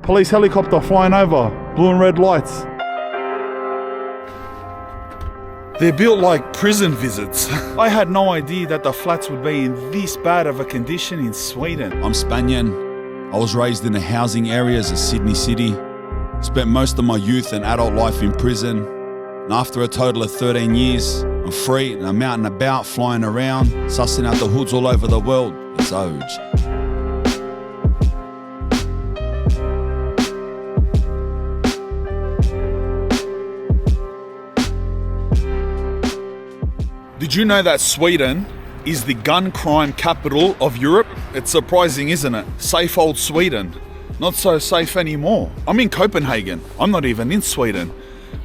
Police helicopter flying over. Blue and red lights. They're built like prison visits. I had no idea that the flats would be in this bad of a condition in Sweden. I'm Spanian. I was raised in the housing areas of Sydney City. Spent most of my youth and adult life in prison. And after a total of 13 years, I'm free and I'm out and about, flying around, sussing out the hoods all over the world. It's Oj. Did you know that Sweden is the gun crime capital of Europe? It's surprising, isn't it? Safe old Sweden. Not so safe anymore. I'm in Copenhagen. I'm not even in Sweden.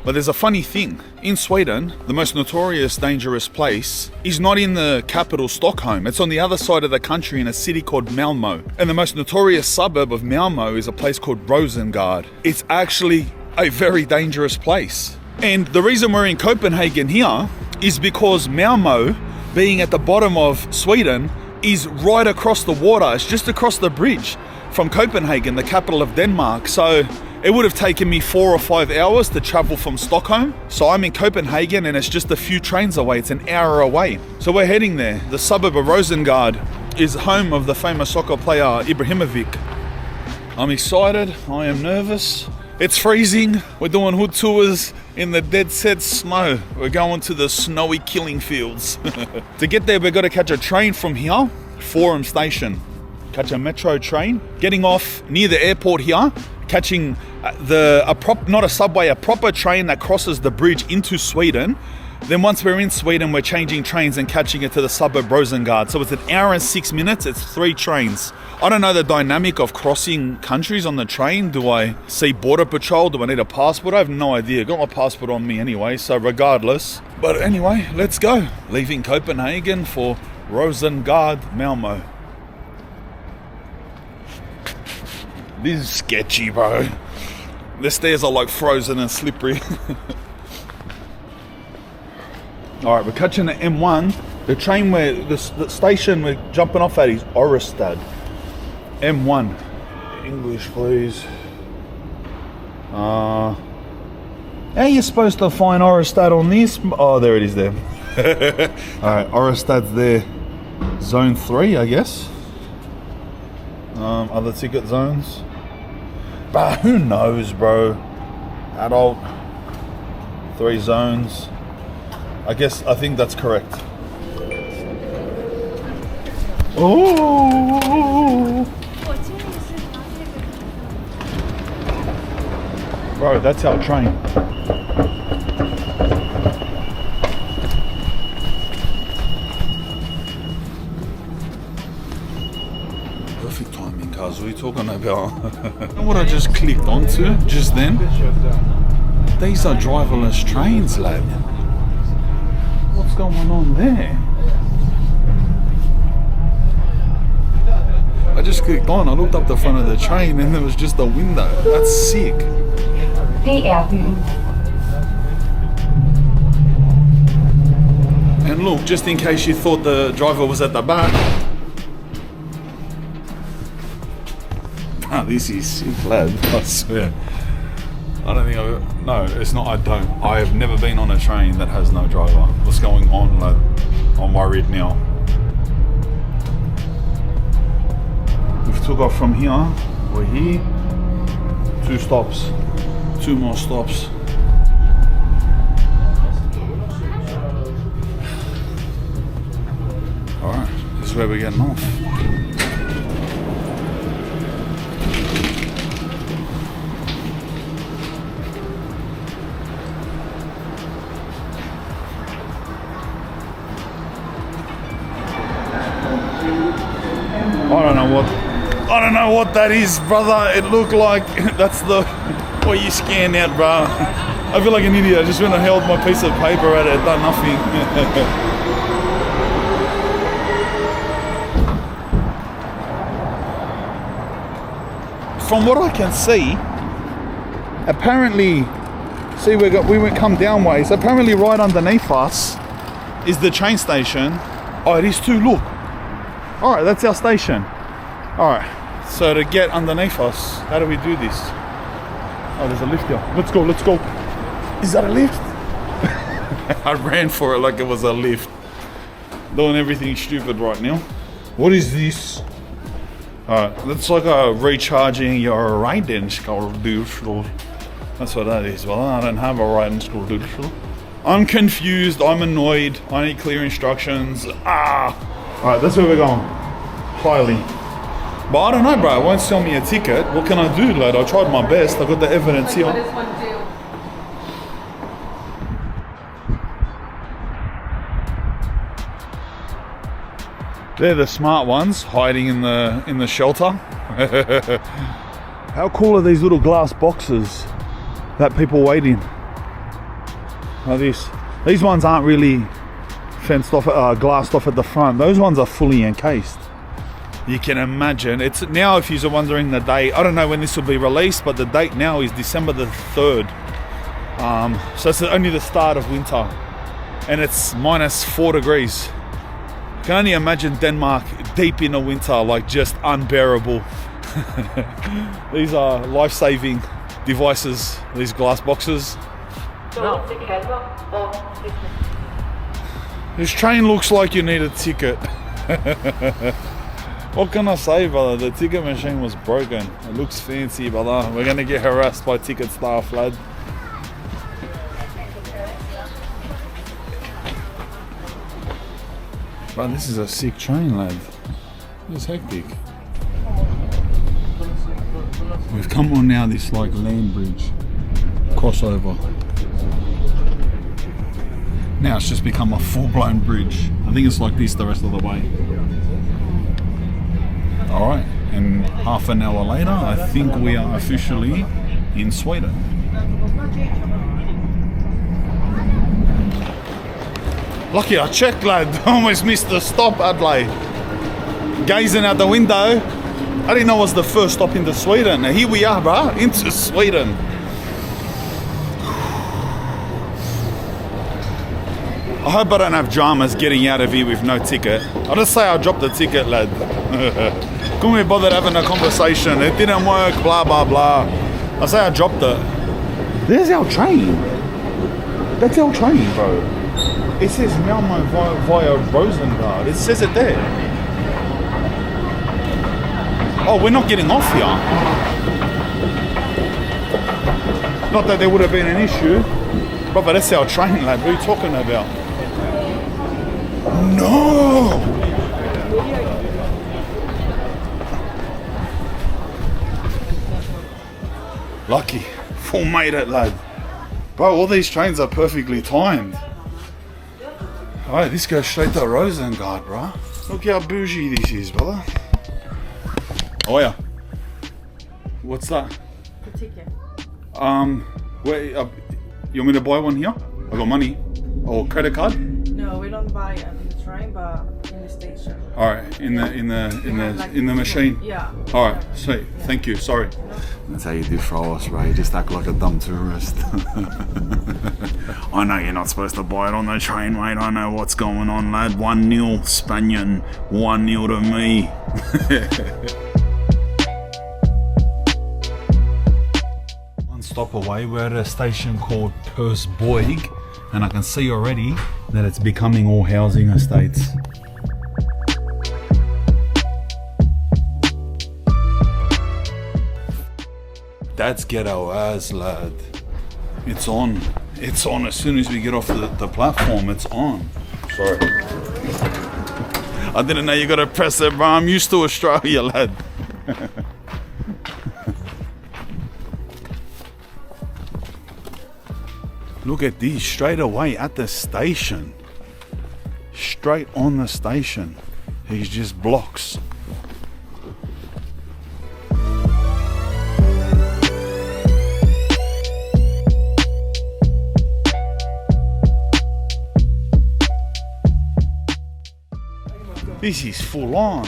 But there's a funny thing. In Sweden, the most notorious dangerous place is not in the capital Stockholm. It's on the other side of the country in a city called Malmo. And the most notorious suburb of Malmo is a place called Rosengard. It's actually a very dangerous place. And the reason we're in Copenhagen here is because Malmo, being at the bottom of Sweden, is right across the water. It's just across the bridge from Copenhagen, the capital of Denmark. So it would have taken me 4 or 5 hours to travel from Stockholm. So I'm in Copenhagen and it's just a few trains away. It's an hour away. So we're heading there. The suburb of Rosengard is home of the famous soccer player Ibrahimovic. I'm excited. I am nervous. It's freezing. We're doing hood tours in the dead set snow. We're going to the snowy killing fields. To get there, we've got to catch a train from here, Forum Station. Catch a metro train, getting off near the airport here, catching not a subway, a proper train that crosses the bridge into Sweden. Then once we're in Sweden, we're changing trains and catching it to the suburb Rosengard. So it's an hour and 6 minutes, it's 3 trains. I don't know the dynamic of crossing countries on the train. Do I see border patrol? Do I need a passport? I have no idea. Got my passport on me anyway, so regardless. But anyway, let's go. Leaving Copenhagen for Rosengard, Malmo. This is sketchy, bro. The stairs are like frozen and slippery. Alright, we're catching the M1. The train the station we're jumping off at is Orestad. M1. English, please. How are you supposed to find Orestad on this? Oh, there it is there. Alright, Orestad's there. Zone 3, I guess. Other ticket zones. But who knows, bro? Adult. 3 zones. I think that's correct. Oh! Bro, that's our train. Perfect timing, cuz. What are you talking about? You know what I just clicked onto just then? These are driverless trains, lad. What's going on there? I just clicked on, I looked up the front of the train and there was just a window. That's sick. And look, just in case you thought the driver was at the back. Ah, this is sick, lad, I swear. I don't think no, it's not, I don't. I have never been on a train that has no driver. What's going on, lad? I'm worried now. We've took off from here. We're here. 2 stops. 2 more stops. Alright, this is where we're getting off. I don't know what that is, brother. It looked like that's the what you scan out, bro. I feel like an idiot. I just went and held my piece of paper at it, done nothing. From what I can see, apparently, see we come down ways. Apparently, right underneath us is the train station. Oh, it is too. Look. All right, that's our station. All right. So to get underneath us, how do we do this? Oh, there's a lift here. Let's go, let's go. Is that a lift? I ran for it like it was a lift. Doing everything stupid right now. What is this? That's like a recharging your Ridenskull. That's what that is. Well, I don't have a Ridenskull. I'm confused, I'm annoyed, I need clear instructions. Alright, that's where we're going. Highly. But I don't know, bro, it won't sell me a ticket. What can I do, lad? I tried my best, I got the evidence here. What does one do? They're the smart ones, hiding in the shelter. How cool are these little glass boxes that people wait in? Like this. These ones aren't really fenced off, glassed off at the front. Those ones are fully encased. You can imagine. It's now, if you're wondering the date, I don't know when this will be released, but the date now is December the 3rd. So it's only the start of winter, and it's -4 degrees. I can only imagine Denmark deep in the winter, like just unbearable. These are life-saving devices, these glass boxes. This train looks like you need a ticket. What can I say, brother? The ticket machine was broken. It looks fancy, brother. We're gonna get harassed by ticket staff, lad. But this is a sick train, lad. It's hectic. We've come on now this like land bridge crossover. Now it's just become a full-blown bridge. I think it's like this the rest of the way. Alright, and half an hour later, I think we are officially in Sweden. Lucky I checked, lad. Almost missed the stop, Adelaide. Gazing out the window. I didn't know it was the first stop into Sweden. Now here we are, bruh, into Sweden. I hope I don't have dramas getting out of here with no ticket. I'll just say I dropped the ticket, lad. Couldn't be bothered having a conversation. It didn't work, blah, blah, blah. I say I dropped it. There's our train. That's our train, bro. It says Malmo via Rosengard. It says it there. Oh, we're not getting off here. Not that there would have been an issue. But that's our train, lad. What are you talking about? No! Lucky. Full made it, lad. Bro, all these trains are perfectly timed. Alright, this goes straight to Rosengard, bro. Look how bougie this is, brother. Oh yeah. What's that? The ticket. Wait, you want me to buy one here? I got money. Or credit card? No, we don't buy it in the train, but in the station. Alright, in the machine. Yeah. Alright, sweet. Yeah. Thank you. Sorry. That's how you defraud us, right? You just act like a dumb tourist. I know you're not supposed to buy it on the train, mate. I know what's going on, lad. 1-0 Spanian. 1-0 to me. One stop away, we're at a station called Persborg, and I can see already that it's becoming all housing estates. That's ghetto as, lad. It's on. It's on as soon as we get off the platform. It's on. Sorry. I didn't know you gotta press it, bro. I'm used to Australia, lad. Look at these straight away at the station. Straight on the station. He's just blocks. This is full on.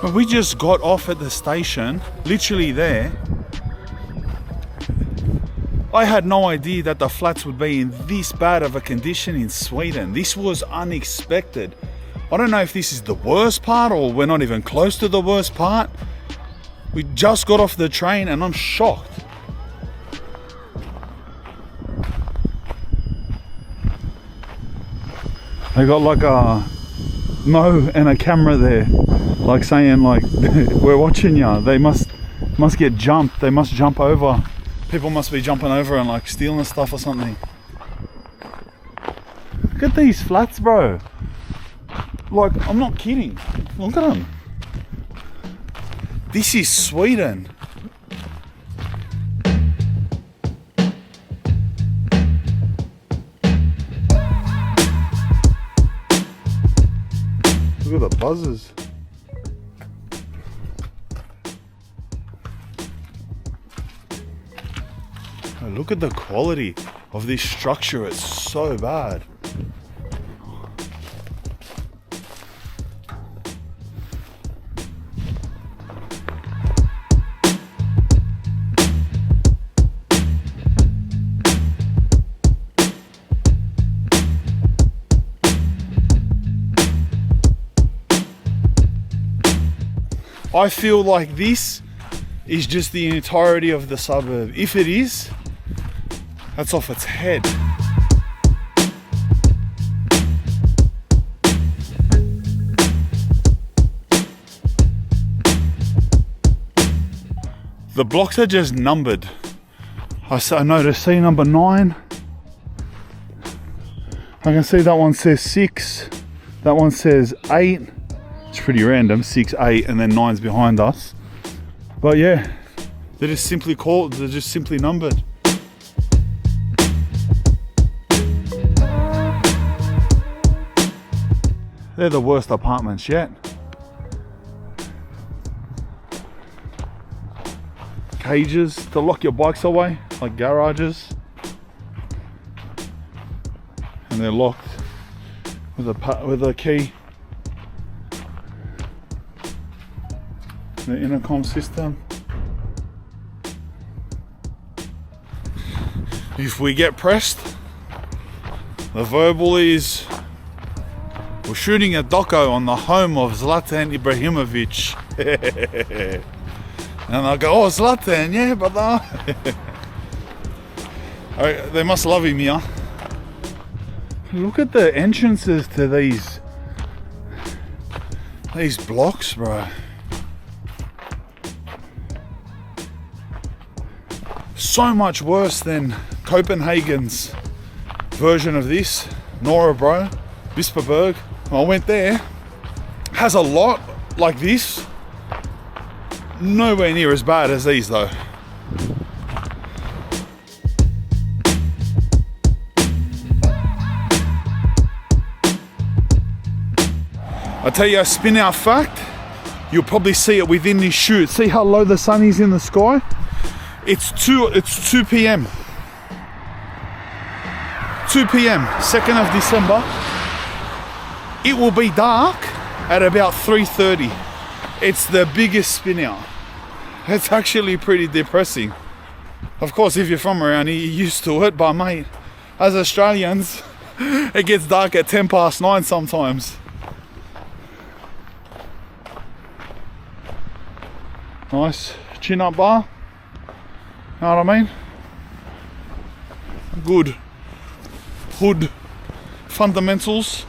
But we just got off at the station, literally there. I had no idea that the flats would be in this bad of a condition in Sweden. This was unexpected. I don't know if this is the worst part or we're not even close to the worst part. We just got off the train and I'm shocked. They got like a Mo and a camera there, like saying like, we're watching ya. They must get jumped. They must jump over. People must be jumping over and like stealing stuff or something. Look at these flats, bro. Like, I'm not kidding. Look at them. This is Sweden. Look at the buzzers. Oh, look at the quality of this structure. It's so bad. I feel like this is just the entirety of the suburb. If it is, that's off its head. The blocks are just numbered. I noticed, see number 9. I can see that one says 6. That one says 8. It's pretty random, 6, 8, and then 9's behind us. But yeah, they're just simply numbered. They're the worst apartments yet. Cages to lock your bikes away, like garages. And they're locked with a key. The intercom system. If we get pressed, the verbal is, we're shooting a doco on the home of Zlatan Ibrahimovic. And I go, oh, Zlatan, yeah, brother. They must love him here. Look at the entrances to these blocks, bro. So much worse than Copenhagen's version of this. Norrebro, Bispeberg. I went there. Has a lot like this. Nowhere near as bad as these though. I'll tell you a spin out fact. You'll probably see it within this shoot. See how low the sun is in the sky? It's 2 p.m. 2 p.m. 2nd of December. It will be dark at about 3:30. It's the biggest spin out. It's actually pretty depressing. Of course, if you're from around here, you're used to it, but mate, as Australians, it gets dark at 9:10 sometimes. Nice chin up bar. Know what I mean? Good hood fundamentals.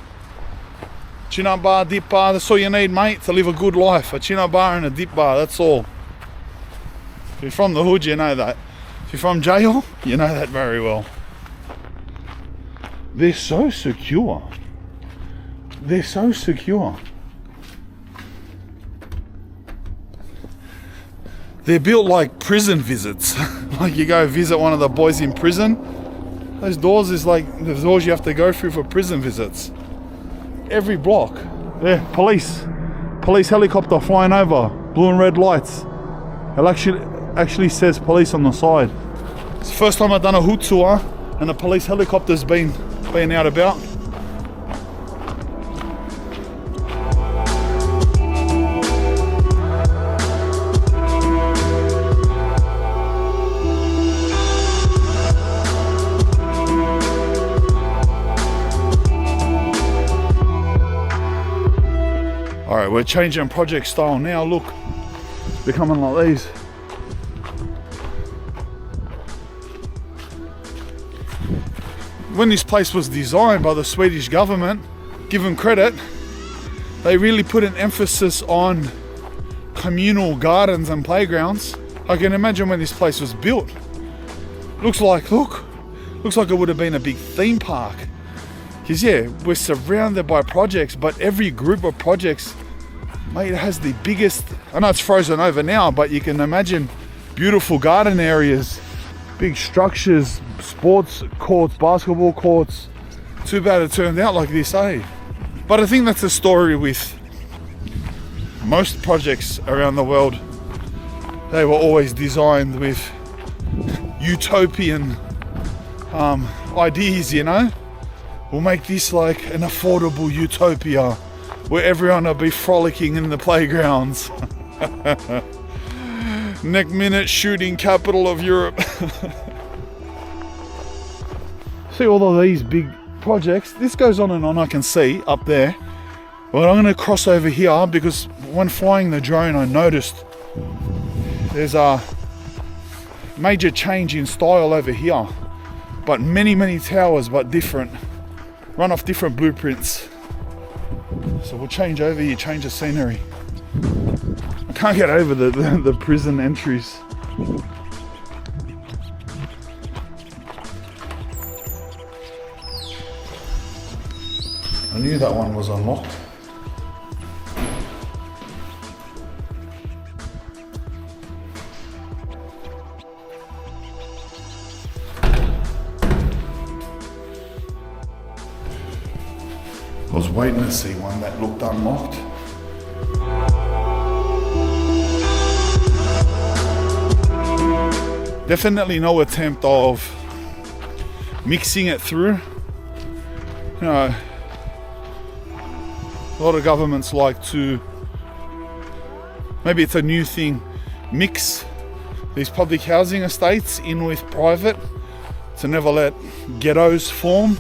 Chin up bar, dip bar, that's all you need, mate, to live a good life. A chin up bar and a dip bar, that's all. If you're from the hood, you know that. If you're from jail, you know that very well. They're so secure. They're so secure. They're built like prison visits. Like you go visit one of the boys in prison. Those doors is like the doors you have to go through for prison visits. Every block. There, police helicopter flying over, blue and red lights. It actually says police on the side. It's the first time I've done a hood tour and a police helicopter's been out about. All right, we're changing project style now. Look, becoming like these. When this place was designed by the Swedish government, give them credit, they really put an emphasis on communal gardens and playgrounds. I can imagine when this place was built. Looks like it would have been a big theme park. Because yeah, we're surrounded by projects, but every group of projects, mate, it has the biggest, I know it's frozen over now, but you can imagine beautiful garden areas, big structures, sports courts, basketball courts. Too bad it turned out like this, eh? But I think that's the story with most projects around the world. They were always designed with utopian ideas, you know? We'll make this like an affordable utopia where everyone will be frolicking in the playgrounds. Next minute shooting capital of Europe. See all of these big projects. This goes on and on, I can see up there. But I'm going to cross over here because when flying the drone I noticed there's a major change in style over here. But many towers, but different. Run off different blueprints. So we'll change over here, change the scenery. I can't get over the prison entries. I knew that one was unlocked. I was waiting to see one that looked unlocked. Definitely no attempt of mixing it through. You know, a lot of governments like to, maybe it's a new thing, mix these public housing estates in with private to never let ghettos form.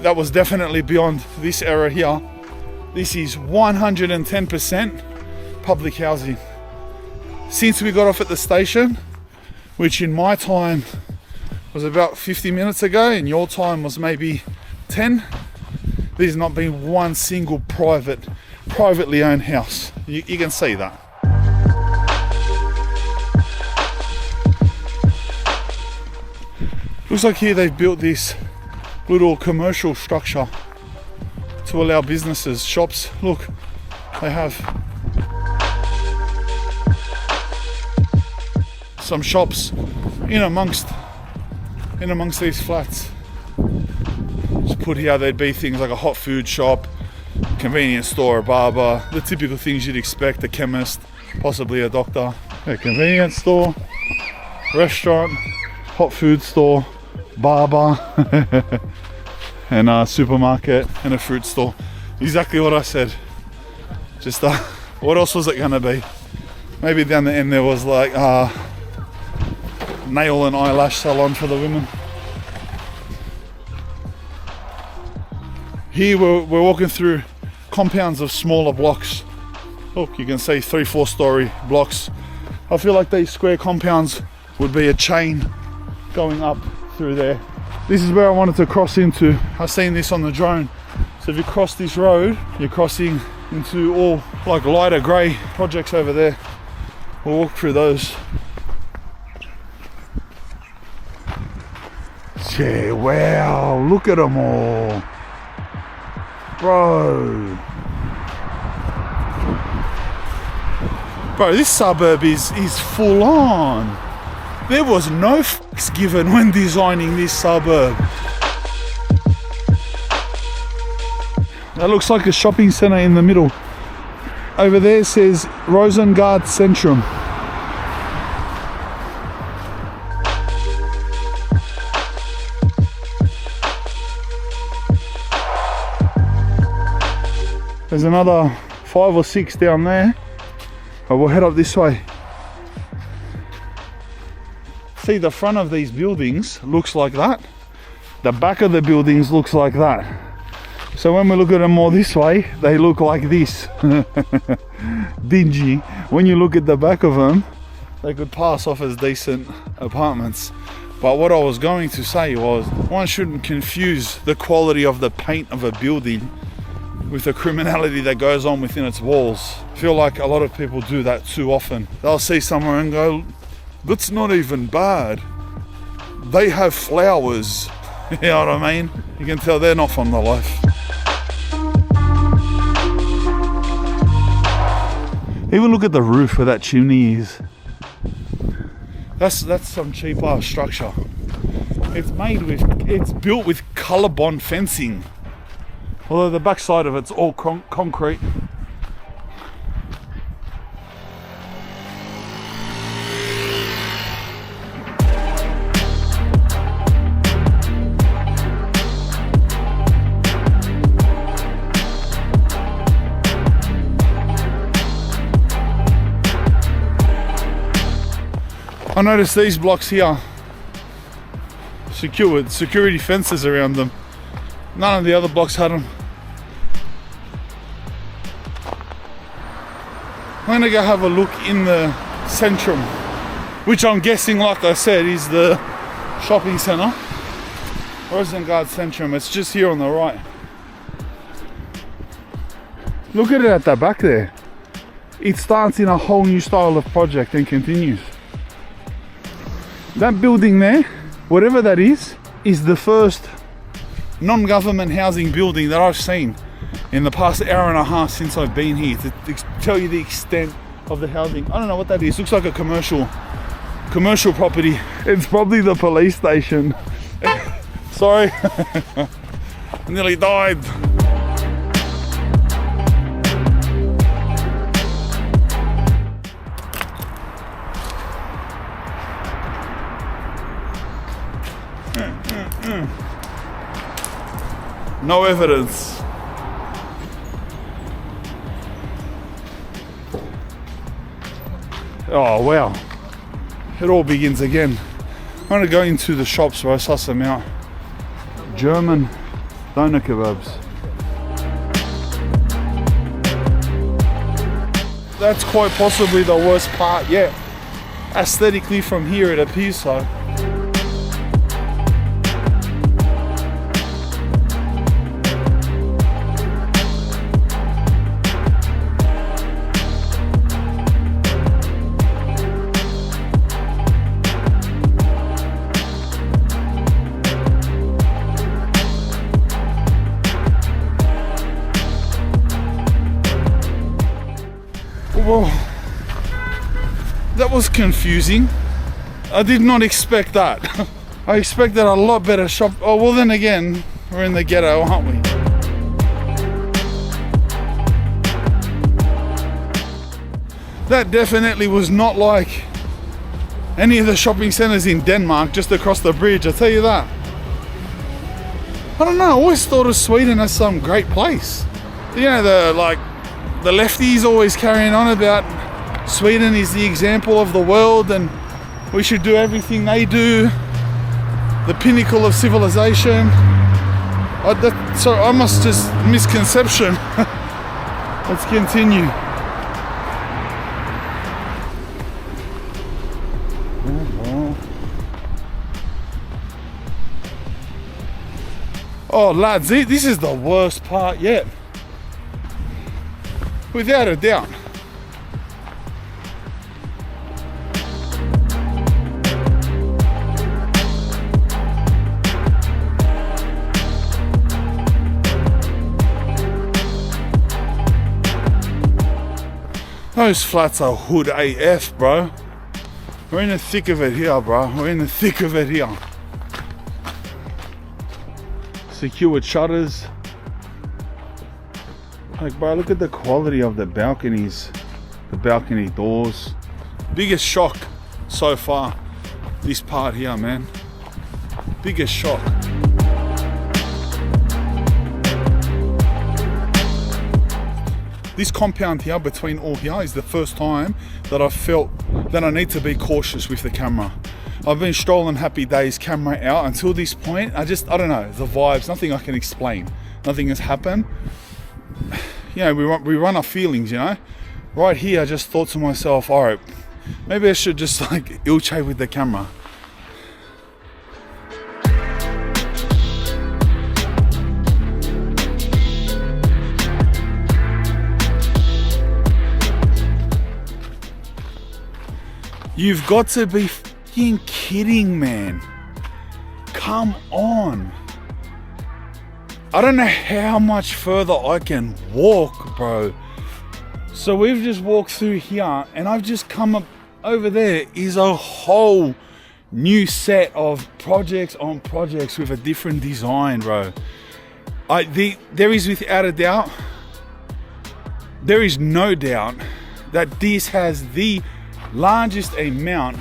That was definitely beyond this era here. This is 110% public housing. Since we got off at the station, which in my time was about 50 minutes ago, and your time was maybe 10, there's not been one single privately owned house. You can see that. Looks like here they've built this little commercial structure to allow businesses, shops. Look, they have some shops in amongst these flats. Just put here, there'd be things like a hot food shop, convenience store, a barber, the typical things you'd expect, a chemist, possibly a doctor, a convenience store, restaurant, hot food store, barber, and a supermarket and a fruit store. Exactly what I said. Just what else was it gonna be? Maybe down the end there was like nail and eyelash salon for the women. Here we're walking through compounds of smaller blocks. Look, you can see 3-4 story blocks. I feel like these square compounds would be a chain going up through there. This is where I wanted to cross into. I've seen this on the drone. So if you cross this road, you're crossing into all like lighter grey projects over there. We'll walk through those. Yeah, wow, look at them all. Bro, this suburb is full on. There was no fucks given when designing this suburb. That looks like a shopping centre in the middle. Over there says Rosengard Centrum. There's another 5 or 6 down there, but we'll head up this way. See, the front of these buildings looks like that. The back of the buildings looks like that. So when we look at them more this way, they look like this. Dingy. When you look at the back of them, they could pass off as decent apartments. But what I was going to say was, one shouldn't confuse the quality of the paint of a building with the criminality that goes on within its walls. I feel like a lot of people do that too often. They'll see somewhere and go, that's not even bad. They have flowers. You know what I mean? You can tell they're not from the life. Even look at the roof where that chimney is. That's some cheap ass structure. It's built with ColourBond fencing. Although the backside of it's all concrete. I noticed these blocks here, security fences around them. None of the other blocks had them. I'm gonna go have a look in the Centrum, which I'm guessing, like I said, is the shopping centre. Rosengard Centrum, it's just here on the right. Look at it at the back there. It starts in a whole new style of project and continues. That building there, whatever that is the first non-government housing building that I've seen in the past hour and a half since I've been here, to tell you the extent of the housing. I don't know what that is. Looks like a commercial property. It's probably the police station. Sorry. I nearly died. No evidence. Oh wow. It all begins again. I'm gonna go into the shops where I suss them out. German doner kebabs. That's quite possibly the worst part yet. Aesthetically from here it appears so. Well, that was confusing. I did not expect that. I expected a lot better shop. Oh, well then again, we're in the ghetto, aren't we? That definitely was not like any of the shopping centres in Denmark just across the bridge, I'll tell you that. I don't know, I always thought of Sweden as some great place. You know, the lefties always carrying on about Sweden is the example of the world and we should do everything they do, the pinnacle of civilization. So I must just misconception. Let's continue. Oh lads, this is the worst part yet. Without a doubt. Those flats are hood AF, bro. We're in the thick of it here, bro. We're in the thick of it here. Secured shutters. Like, bro, look at the quality of the balconies, the balcony doors. Biggest shock so far, this part here, man. Biggest shock. This compound here, between all here, is the first time that I felt that I need to be cautious with the camera. I've been strolling happy days, camera out. Until this point, I don't know, the vibes, nothing I can explain. nothing has happened. You know, we run our feelings, you know. Right here, I just thought to myself, all right, maybe I should just like ilche with the camera. You've got to be fucking kidding, man. Come on. I don't know how much further I can walk, bro. So we've just walked through here and I've just come up over there is a whole new set of projects on projects with a different design, bro. There is without a doubt, there is no doubt that this has the largest amount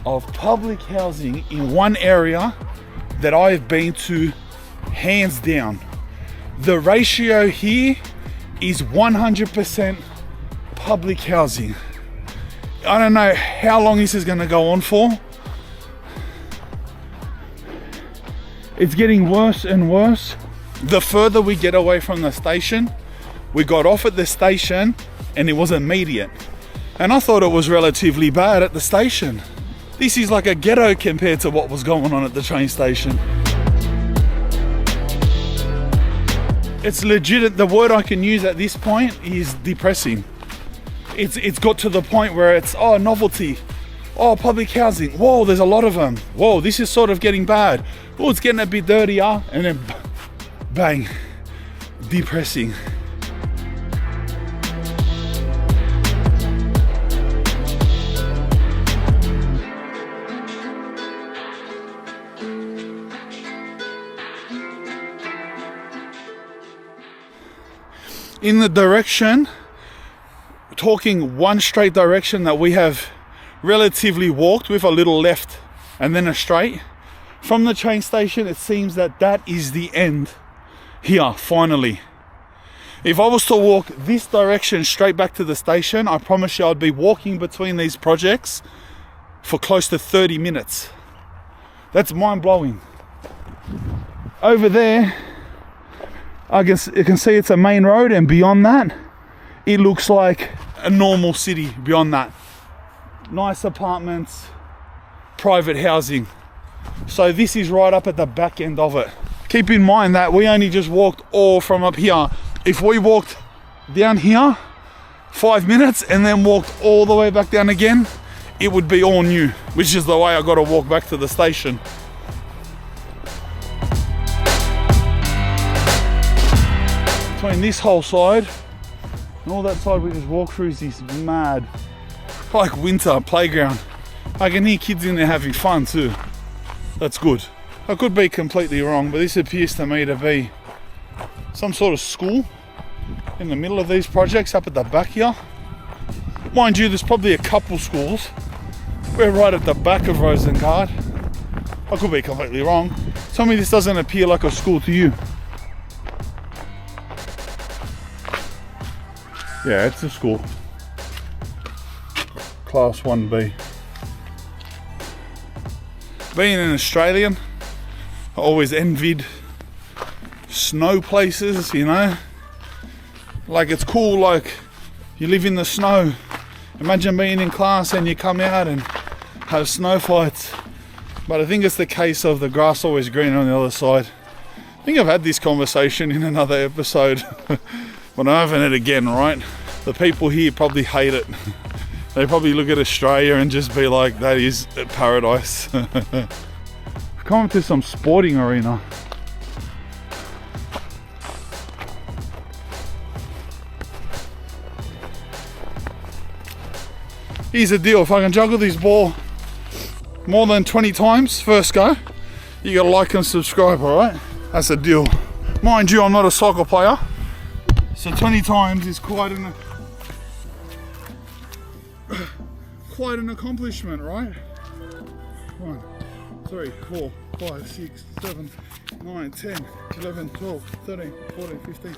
of public housing in one area that I've been to, hands down. The ratio here is 100% public housing. I don't know how long this is going to go on for. It's getting worse and worse. The further we get away from the station, we got off at the station and it was immediate. And I thought it was relatively bad at the station. This is like a ghetto compared to what was going on at the train station. It's legit. The word I can use at this point is depressing. It's got to the point where it's, oh, novelty. Oh, public housing. Whoa, there's a lot of them. Whoa, this is sort of getting bad. Oh, it's getting a bit dirtier. And then bang, depressing. In the direction, talking one straight direction that we have relatively walked with a little left and then a straight, from the train station, it seems that that is the end here, finally. If I was to walk this direction straight back to the station, I promise you I'd be walking between these projects for close to 30 minutes. That's mind-blowing. Over there, you can see it's a main road, and beyond that, it looks like a normal city beyond that. Nice apartments, private housing. So this is right up at the back end of it. Keep in mind that we only just walked all from up here. If we walked down here 5 minutes and then walked all the way back down again, it would be all new, which is the way I got to walk back to the station. Between this whole side and all that side we just walked through is this mad, like winter playground. I can hear kids in there having fun too. That's good. I could be completely wrong, but this appears to me to be some sort of school in the middle of these projects up at the back here. Mind you, there's probably a couple schools. We're right at the back of Rosengard. I could be completely wrong. Tell me this doesn't appear like a school to you. Yeah, it's a school. Class 1B. Being an Australian, I always envied snow places, you know. Like, it's cool, like, you live in the snow. Imagine being in class and you come out and have snow fights. But I think it's the case of the grass always greener on the other side. I think I've had this conversation in another episode. But I'm having it again, right? The people here probably hate it. They probably look at Australia and just be like, that is paradise. Come to some sporting arena. Here's the deal, if I can juggle this ball more than 20 times first go, you gotta like and subscribe, alright? That's the deal. Mind you, I'm not a soccer player, so 20 times is quite an accomplishment, right? 1, 3, 4, 5, 6, 7, 9, 10, 11, 12, 13, 14, 15,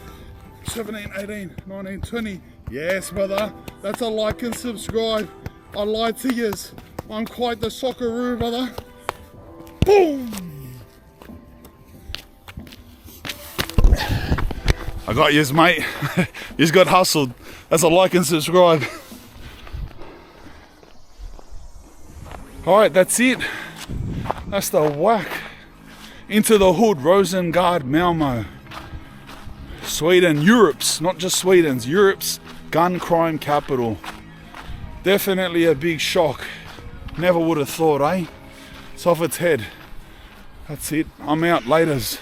17, 18, 19, 20. Yes, brother, that's a like and subscribe. I lied to yous. I'm quite the socceroo, brother. Boom! I got yous, mate. Yous got hustled. That's a like and subscribe. Alright, that's it. That's the whack. Into the hood, Rosengard, Malmo. Sweden, Europe's, not just Sweden's, Europe's gun crime capital. Definitely a big shock. Never would have thought, eh? It's off its head. That's it. I'm out. Laters.